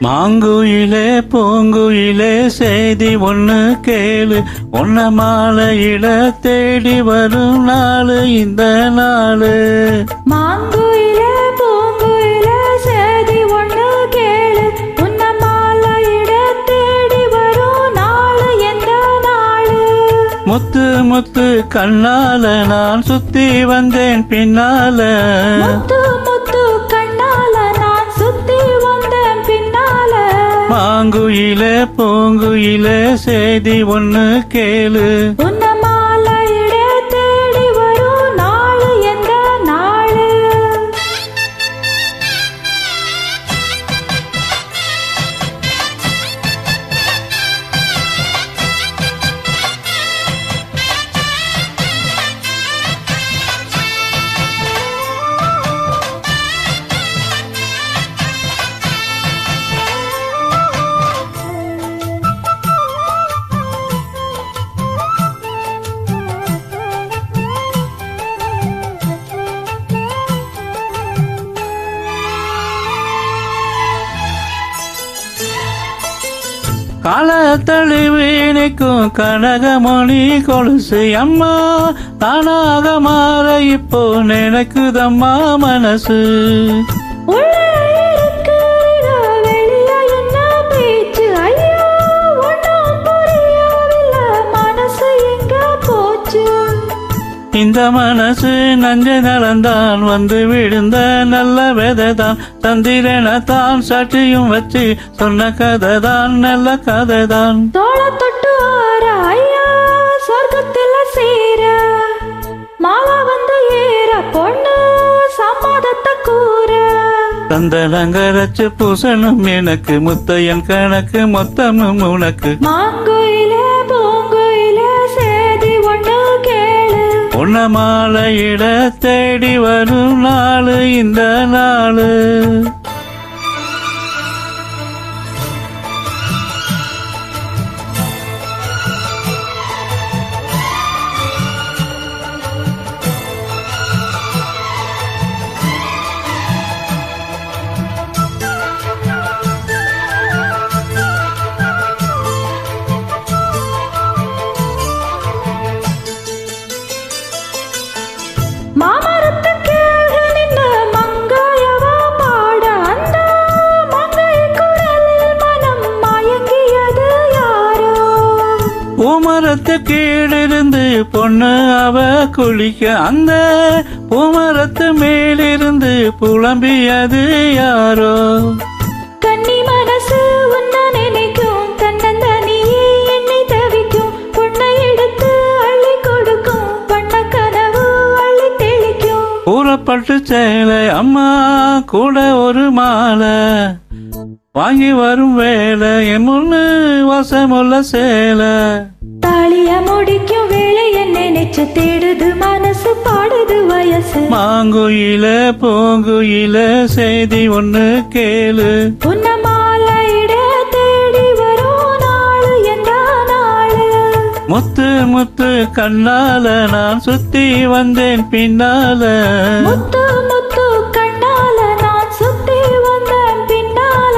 மாங்குயிலே பூங்குயிலே செய்தி ஒண்ணு கேளு, உன்ன மாலையிட தேடி வரும் நாளு இந்த நாளு. மாங்குயிலே பூங்குயிலே செய்தி ஒண்ணு கேளு, உன்ன மாலையிட தேடி வரும் நாளு எந்த நாளு. முத்து முத்து கண்ணால நான் சுத்தி வந்தேன் பின்னால, முத்து முத்து கண்ணால நான் சுத்தி வந்தேன் பின்னால. மாங்குயிலே பூங்குயிலே செய்தி ஒண்ணு கேளு, உன்ன மாலையிட தேடி வரும் நாளு எந்த நாளு. காலத்தழிவீனைக்கும் கனகமணி கொலுசு அம்மா, தானாக மாற இப்போ நினைக்குதம்மா மனசு. உள்ளே இருக்கிற வெளிய என்ன பேச்சு ஐயோ, ஒண்ணும் புரியவில்லை மனசு எங்க போச்சு. இந்த மனசு நஞ்ச நலந்தான் வந்து விழுந்த நல்ல விதைதான், தந்திரனத்தான் சட்டியும் வச்சு சொன்ன கதைதான் நல்ல கதைதான். தோள தொட்டு ஆற ஐயா சொர்க்கத்துல சேர, மாலா வந்து ஏற பொண்ணு சம்மதத்தை கூற. தந்தனங்கரைச்சு பூசணும் எனக்கு முத்தையன் கணக்கு மொத்தமும் உனக்கு. மாங்குயிலே பூங்குயிலே சேதி ஒண்ணு கேளு, உன்ன மாலையிட தேடி வரும் நாளு இந்த நாளு. மாமரத்து கீழே நின்று மங்கையவா பாட, அந்த மங்கை குரலில் மனம் மயங்கியது யாரோ. பூமரத்து கீழிருந்து பொண்ணு அவ குளிக்க, அந்த பூமரத்து மேலிருந்து புலம்பியது யாரோ. கன்னி மனசு உன்ன நினைக்கும், தன்னந்தனியே எண்ணி தவிக்கும், பொண்ணை எடுத்து அள்ளி கொடுக்கும், பண்ண கனவு அள்ளி தெளிக்கும். கூறப்பட்டு சேலை அம்மா கூட ஒரு மாலை, வாங்கி வரும் வேலை என் முன்னு வசமுள்ள சேலை. தாலிய முடிக்கும் வேலைய நினைச்சு தேடுது மனசு, பாடுது வயசு. மாங்குயில பூங்குயில செய்தி ஒண்ணு கேளு, உன்ன மாலையிட தேடி வரும் நாளு எந்த நாளு. முத்து முத்து கண்ணால நான் சுத்தி வந்தேன் பின்னால, முத்து முத்து கண்ணால நான் சுத்தி வந்தேன் பின்னால.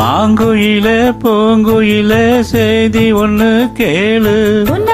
மாங்குயில பூங்குயில செய்தி ஒண்ணு கேளு, உன்ன